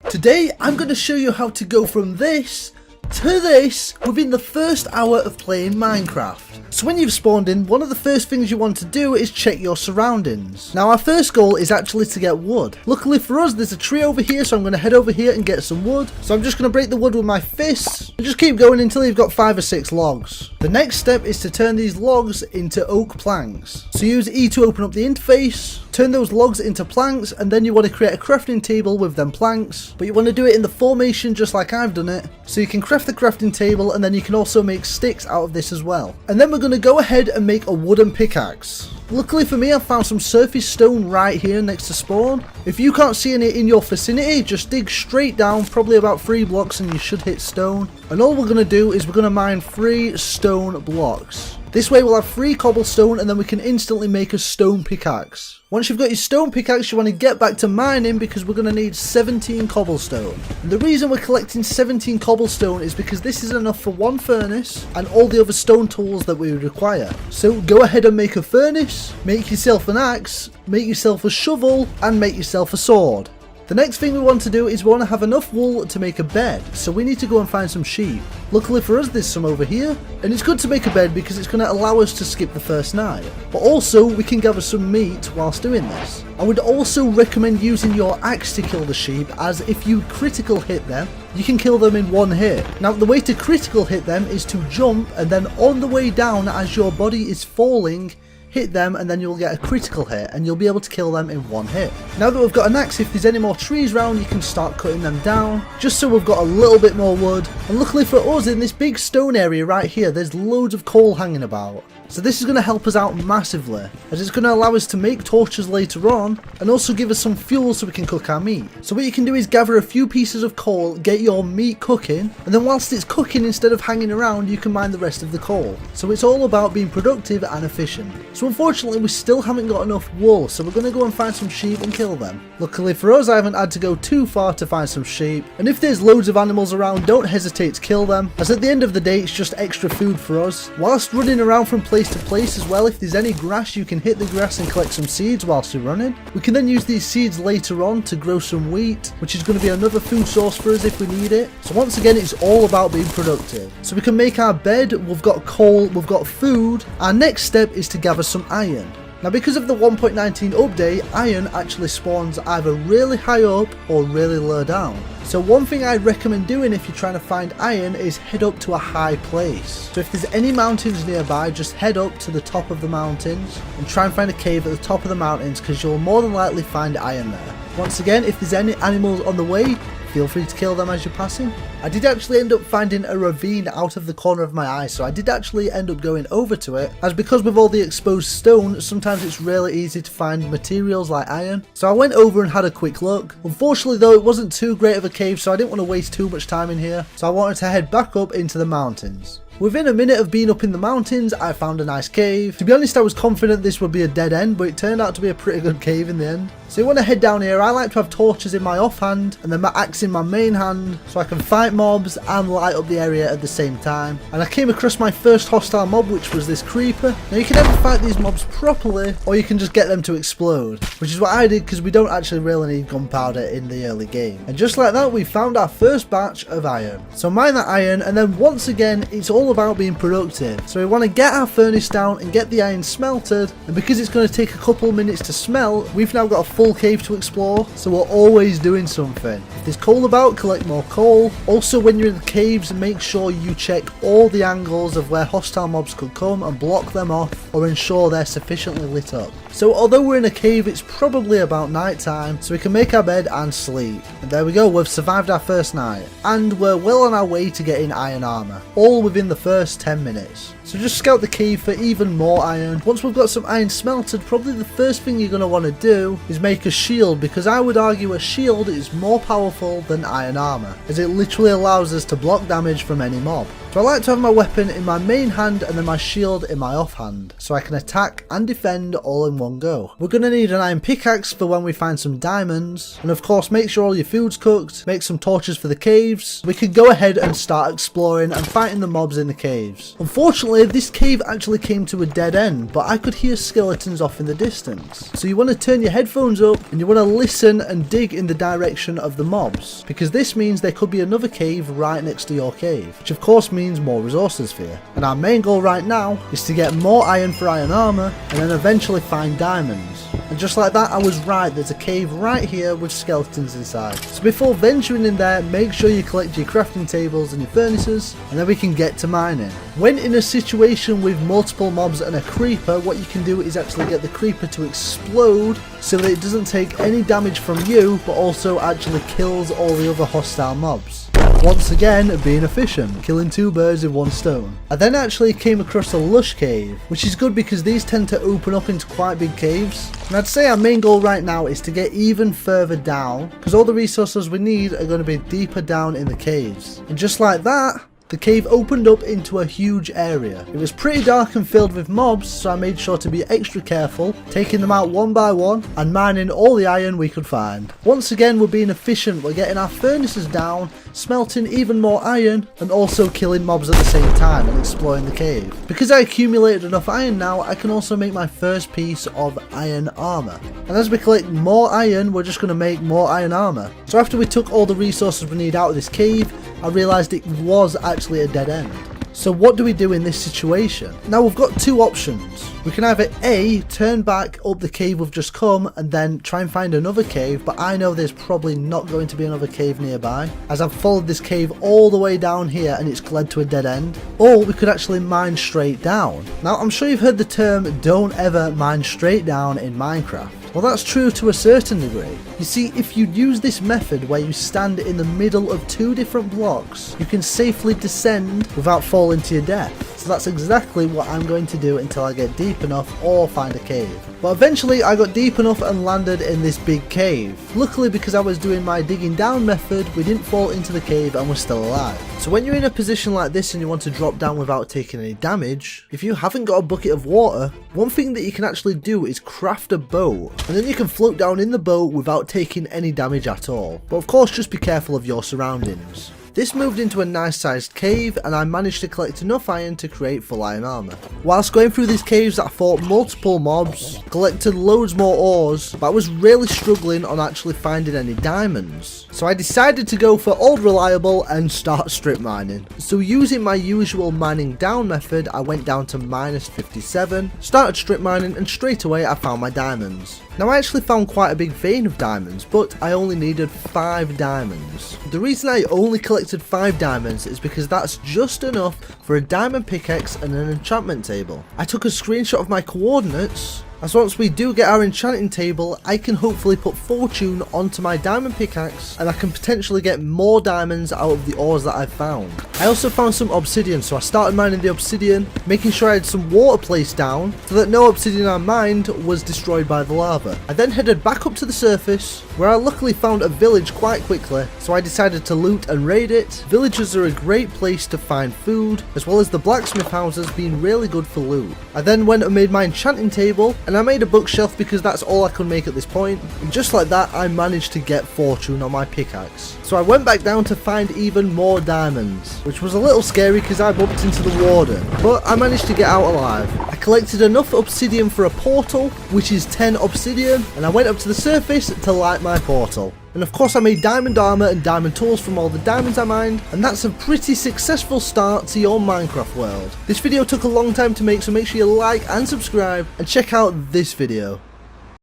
Today I'm going to show you how to go from this to this within the first hour of playing Minecraft. So when you've spawned in, one of the first things you want to do is check your surroundings. Now our first goal is actually to get wood. Luckily for us there's a tree over here, so I'm going to head over here and get some wood. So I'm just going to break the wood with my fists and just keep going until you've got 5 or 6 logs. The next step is to turn these logs into oak planks. So use E to open up the interface, turn those logs into planks, and then you want to create a crafting table with them planks, but you want to do it in the formation just like I've done it. So you can craft the crafting table, and then you can also make sticks out of this as well. And then we're going to go ahead and make a wooden pickaxe. Luckily for me, I found some surface stone right here next to spawn. If you can't see any in your vicinity, just dig straight down, probably about 3 blocks, and you should hit stone. And all we're going to do is we're going to mine 3 stone blocks. This way we'll have 3 cobblestone, and then we can instantly make a stone pickaxe. Once you've got your stone pickaxe, you want to get back to mining because we're going to need 17 cobblestone. And the reason we're collecting 17 cobblestone is because this is enough for 1 furnace and all the other stone tools that we would require. So go ahead and make a furnace, make yourself an axe, make yourself a shovel, and make yourself a sword. The next thing we want to do is we want to have enough wool to make a bed, so we need to go and find some sheep. Luckily for us there's some over here, and it's good to make a bed because it's going to allow us to skip the first night. But also we can gather some meat whilst doing this. I would also recommend using your axe to kill the sheep, as if you critical hit them, you can kill them in 1 hit. Now the way to critical hit them is to jump, and then on the way down as your body is falling, hit them, and then you'll get a critical hit and you'll be able to kill them in 1 hit. Now that we've got an axe, if there's any more trees around, you can start cutting them down, just so we've got a little bit more wood. And luckily for us, in this big stone area right here, there's loads of coal hanging about. So this is going to help us out massively, as it's going to allow us to make torches later on, and also give us some fuel so we can cook our meat. So what you can do is gather a few pieces of coal, get your meat cooking, and then whilst it's cooking, instead of hanging around, you can mine the rest of the coal. So it's all about being productive and efficient. So unfortunately we still haven't got enough wool, so we're going to go and find some sheep and kill them. Luckily for us, I haven't had to go too far to find some sheep, and if there's loads of animals around, don't hesitate to kill them, as at the end of the day it's just extra food for us. Whilst running around from place to place as well, if there's any grass, you can hit the grass and collect some seeds whilst you're running. We can then use these seeds later on to grow some wheat, which is going to be another food source for us if we need it. So once again, it's all about being productive. So we can make our bed, we've got coal, we've got food. Our next step is to gather some iron. Now because of the 1.19 update, iron actually spawns either really high up or really low down. So one thing I'd recommend doing if you're trying to find iron is head up to a high place. So if there's any mountains nearby, just head up to the top of the mountains and try and find a cave at the top of the mountains, because you'll more than likely find iron there. Once again, if there's any animals on the way, feel free to kill them as you're passing. I did actually end up finding a ravine out of the corner of my eye, so I did actually end up going over to it, as because with all the exposed stone, sometimes it's really easy to find materials like iron. So I went over and had a quick look. Unfortunately though, it wasn't too great of a cave, so I didn't want to waste too much time in here, so I wanted to head back up into the mountains. Within a minute of being up in the mountains, I found a nice cave. To be honest, I was confident this would be a dead end, but it turned out to be a pretty good cave in the end. So you want to head down here. I like to have torches in my offhand and then my axe in my main hand, so I can fight mobs and light up the area at the same time. And I came across my first hostile mob, which was this creeper. Now you can either fight these mobs properly, or you can just get them to explode, which is what I did because we don't actually really need gunpowder in the early game. And just like that, we found our first batch of iron. So mine that iron, and then once again, it's all about being productive. So we want to get our furnace down and get the iron smelted, and because it's going to take a couple minutes to smelt, we've now got a full cave to explore, so we're always doing something. If there's coal about, collect more coal. Also when you're in the caves, make sure you check all the angles of where hostile mobs could come and block them off, or ensure they're sufficiently lit up. So although we're in a cave, it's probably about night time, so we can make our bed and sleep. And there we go, we've survived our first night, and we're well on our way to getting iron armor, all within the first 10 minutes. So just scout the cave for even more iron. Once we've got some iron smelted, probably the first thing you're going to want to do is make a shield, because I would argue a shield is more powerful than iron armor, as it literally allows us to block damage from any mob. So I like to have my weapon in my main hand and then my shield in my offhand, so I can attack and defend all in one go. We're going to need an iron pickaxe for when we find some diamonds, and of course make sure all your food's cooked, make some torches for the caves. We can go ahead and start exploring and fighting the mobs in the caves. Unfortunately, this cave actually came to a dead end, but I could hear skeletons off in the distance. So you want to turn your headphones up and you want to listen and dig in the direction of the mobs, because this means there could be another cave right next to your cave, which of course means more resources for you. And our main goal right now is to get more iron for iron armor and then eventually find diamonds. And just like that, I was right, there's a cave right here with skeletons inside. So before venturing in there, make sure you collect your crafting tables and your furnaces, and then we can get to mining. When in a situation with multiple mobs and a creeper, what you can do is actually get the creeper to explode so that it doesn't take any damage from you, but also actually kills all the other hostile mobs. Once again, being efficient, killing 2 birds with 1 stone. I then actually came across a lush cave, which is good because these tend to open up into quite big caves. And I'd say our main goal right now is to get even further down, because all the resources we need are going to be deeper down in the caves. And just like that, the cave opened up into a huge area. It was pretty dark and filled with mobs, so I made sure to be extra careful, taking them out one by one and mining all the iron we could find. Once again, we're being efficient, we're getting our furnaces down, smelting even more iron, and also killing mobs at the same time and exploring the cave. Because I accumulated enough iron now, I can also make my first piece of iron armor. And as we collect more iron, we're just going to make more iron armor. So after we took all the resources we need out of this cave, I realised it was actually a dead end. So what do we do in this situation? Now we've got 2 options. We can either A, turn back up the cave we've just come and then try and find another cave, but I know there's probably not going to be another cave nearby, as I've followed this cave all the way down here and it's led to a dead end. Or we could actually mine straight down. Now I'm sure you've heard the term don't ever mine straight down in Minecraft. Well, that's true to a certain degree. You see, if you use this method where you stand in the middle of 2 different blocks, you can safely descend without falling to your death. So that's exactly what I'm going to do until I get deep enough or find a cave. But eventually I got deep enough and landed in this big cave. Luckily, because I was doing my digging down method, we didn't fall into the cave and we're still alive. So when you're in a position like this and you want to drop down without taking any damage, if you haven't got a bucket of water, one thing that you can actually do is craft a boat, and then you can float down in the boat without taking any damage at all. But of course, just be careful of your surroundings. This moved into a nice sized cave and I managed to collect enough iron to create full iron armor. Whilst going through these caves I fought multiple mobs, collected loads more ores, but I was really struggling on actually finding any diamonds. So I decided to go for old reliable and start strip mining. So using my usual mining down method, I went down to -57, started strip mining, and straight away I found my diamonds. Now I actually found quite a big vein of diamonds, but I only needed 5 diamonds. The reason I only collected 5 diamonds is because that's just enough for a diamond pickaxe and an enchantment table. I took a screenshot of my coordinates, as once we do get our enchanting table, I can hopefully put fortune onto my diamond pickaxe and I can potentially get more diamonds out of the ores that I've found. I also found some obsidian, so I started mining the obsidian, making sure I had some water placed down so that no obsidian I mined was destroyed by the lava. I then headed back up to the surface, where I luckily found a village quite quickly, so I decided to loot and raid it. Villages are a great place to find food, as well as the blacksmith houses being really good for loot. I then went and made my enchanting table, and I made a bookshelf because that's all I could make at this point, and just like that I managed to get fortune on my pickaxe. So I went back down to find even more diamonds, which was a little scary because I bumped into the warden, but I managed to get out alive. I collected enough obsidian for a portal, which is 10 obsidian, and I went up to the surface to light my portal. And of course I made diamond armor and diamond tools from all the diamonds I mined, and that's a pretty successful start to your Minecraft world. This video took a long time to make, so make sure you like and subscribe and check out this video.